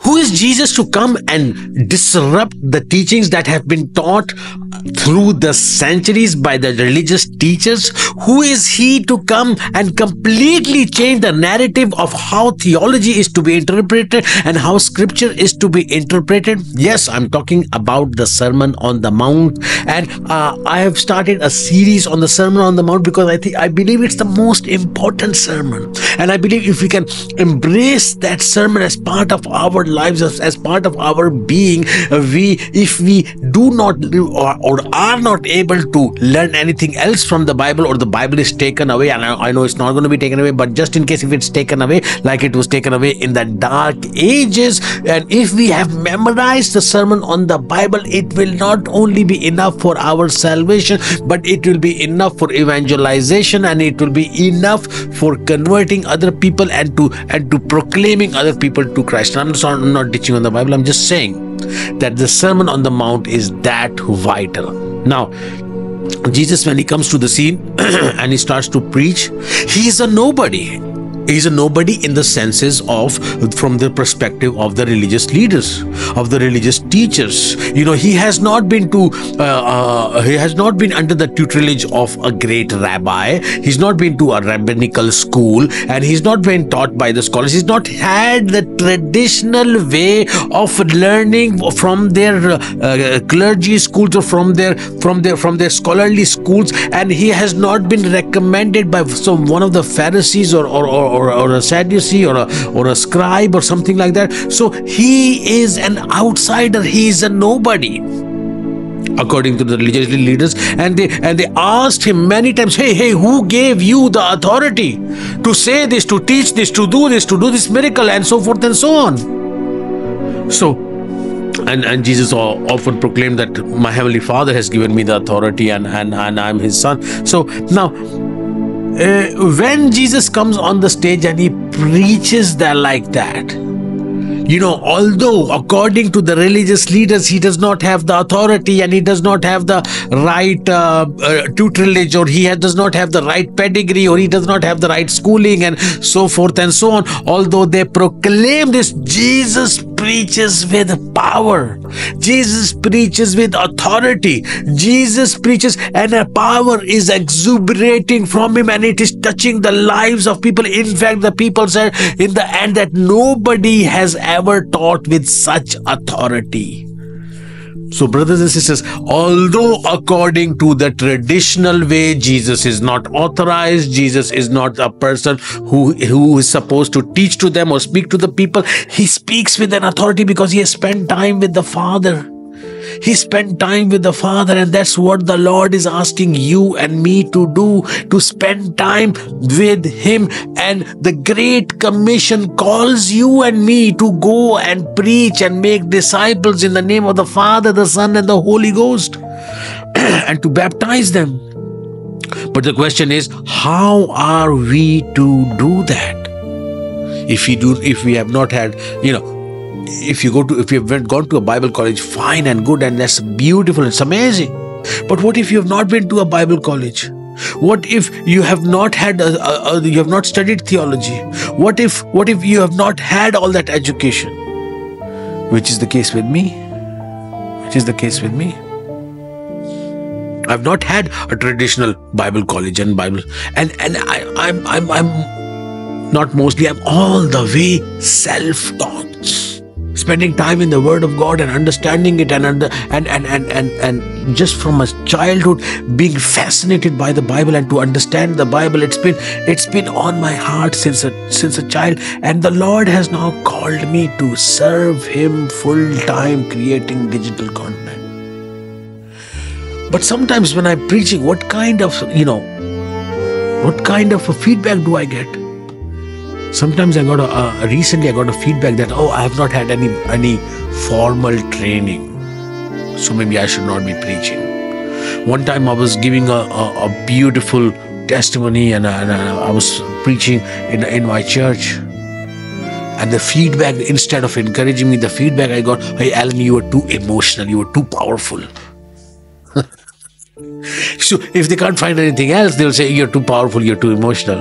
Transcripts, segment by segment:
Who is Jesus to come and disrupt the teachings that have been taught through the centuries by the religious teachers? Who is he to come and completely change the narrative of how theology is to be interpreted and how scripture is to be interpreted? Yes, I'm talking about the Sermon on the Mount, and I have started a series on the Sermon on the Mount because I believe it's the most important sermon, and I believe if we can embrace that sermon as part of our lives, as part of our being, if we do not or are not able to learn anything else from the Bible, or the Bible is taken away, and I know it's not going to be taken away, but just in case if it's taken away like it was taken away in the dark ages, and if we have memorized the Sermon on the Bible, it will not only be enough for our salvation, but it will be enough for evangelization, and it will be enough for converting other people and to proclaiming other people to Christ. And I'm not ditching on the Bible, I'm just saying that the Sermon on the Mount is that vital. Now, Jesus, when he comes to the scene and he starts to preach, he is a nobody. He's a nobody in the senses of, from the perspective of the religious leaders, of the religious teachers. You know, he has not been under the tutelage of a great rabbi. He's not been to a rabbinical school, and he's not been taught by the scholars. He's not had the traditional way of learning from their clergy schools or from their scholarly schools, and he has not been recommended by one of the Pharisees or a Sadducee or a scribe or something like that. So he is an outsider. He is a nobody, according to the religious leaders, and they asked him many times, hey, who gave you the authority to say this, to teach this, to do this miracle, and so forth and so on? So, and Jesus often proclaimed that my heavenly Father has given me the authority, and I'm his son. So now, when Jesus comes on the stage and he preaches that like that, you know, although according to the religious leaders he does not have the authority, and he does not have the right tutelage, or he does not have the right pedigree, or he does not have the right schooling, and so forth and so on, although they proclaim this, Jesus preaches with power. Jesus preaches with authority. Jesus preaches, and a power is exuberating from him, and it is touching the lives of people. In fact, the people said in the end that nobody has ever taught with such authority. So, brothers and sisters, although according to the traditional way, Jesus is not authorized, Jesus is not a person who is supposed to teach to them or speak to the people, he speaks with an authority because he has spent time with the Father. He spent time with the Father, and that's what the Lord is asking you and me to do, to spend time with him. And the Great Commission calls you and me to go and preach and make disciples in the name of the Father, the Son, and the Holy Ghost, and to baptize them. But the question is, how are we to do that? If we have not had, you know, if you have gone to a Bible college, fine and good, and that's beautiful, it's amazing. But what if you have not been to a Bible college? What if you have not had you have not studied theology? What if you have not had all that education? Which is the case with me. I've not had a traditional Bible college and Bible, and I'm not mostly. I'm all the way self-taught. Spending time in the Word of God and understanding it, and just from a childhood being fascinated by the Bible and to understand the Bible. It's been on my heart since a child, and the Lord has now called me to serve him full time, creating digital content. But sometimes when I'm preaching, what kind of a feedback do I get? Sometimes recently I got a feedback that, I have not had any formal training, so maybe I should not be preaching. One time I was giving a beautiful testimony, and I was preaching in my church, and the feedback, instead of encouraging me, the feedback I got, hey Alan, you were too emotional, you were too powerful. So if they can't find anything else, they'll say you're too powerful, you're too emotional,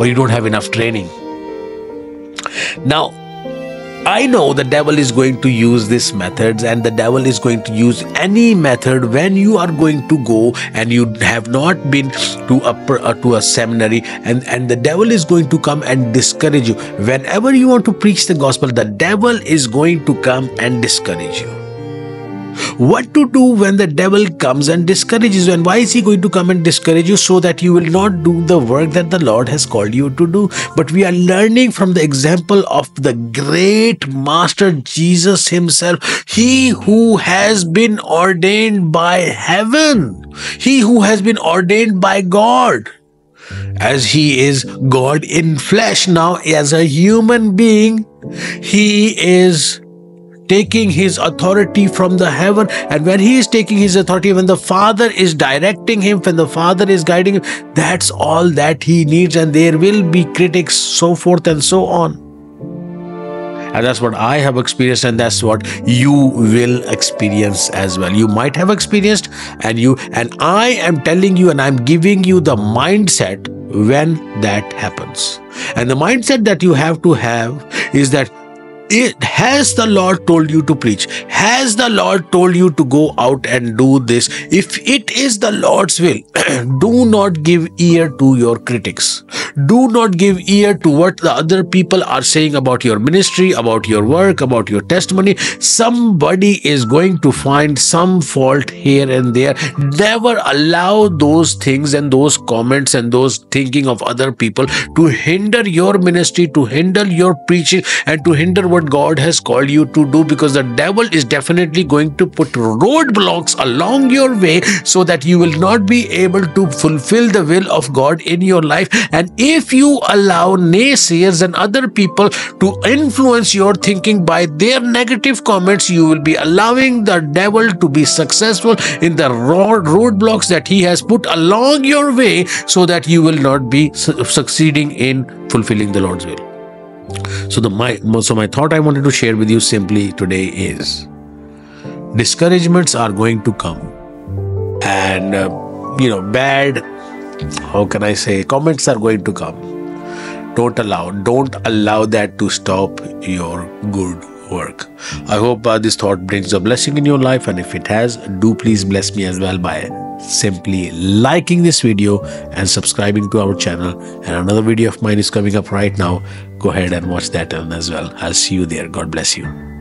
or you don't have enough training. Now, I know the devil is going to use these methods, and the devil is going to use any method when you are going to go and you have not been to a seminary, and the devil is going to come and discourage you. Whenever you want to preach the gospel, the devil is going to come and discourage you. What to do when the devil comes and discourages you, and why is he going to come and discourage you? So that you will not do the work that the Lord has called you to do. But we are learning from the example of the great master Jesus himself, he who has been ordained by heaven, he who has been ordained by God, as he is God in flesh. Now as a human being, he is taking his authority from the heaven. And when he is taking his authority, when the Father is directing him, when the Father is guiding him, that's all that he needs. And there will be critics, so forth and so on. And that's what I have experienced, and that's what you will experience as well. You might have experienced, and I am telling you, and I'm giving you the mindset when that happens. And the mindset that you have to have is that, has the Lord told you to preach? Has the Lord told you to go out and do this? If it is the Lord's will, do not give ear to your critics. Do not give ear to what the other people are saying about your ministry, about your work, about your testimony. Somebody is going to find some fault here and there. Never allow those things and those comments and those thinking of other people to hinder your ministry, to hinder your preaching, and to hinder what God has called you to do, because the devil is definitely going to put roadblocks along your way so that you will not be able to fulfill the will of God in your life. And if you allow naysayers and other people to influence your thinking by their negative comments, you will be allowing the devil to be successful in the roadblocks that he has put along your way, so that you will not be succeeding in fulfilling the Lord's will. So my thought I wanted to share with you simply today is, discouragements are going to come, and bad, how can I say, comments are going to come. Don't allow that to stop your good work. I hope this thought brings a blessing in your life, and if it has, do please bless me as well by simply liking this video and subscribing to our channel. And another video of mine is coming up right now. Go ahead and watch that one as well. I'll see you there. God bless you.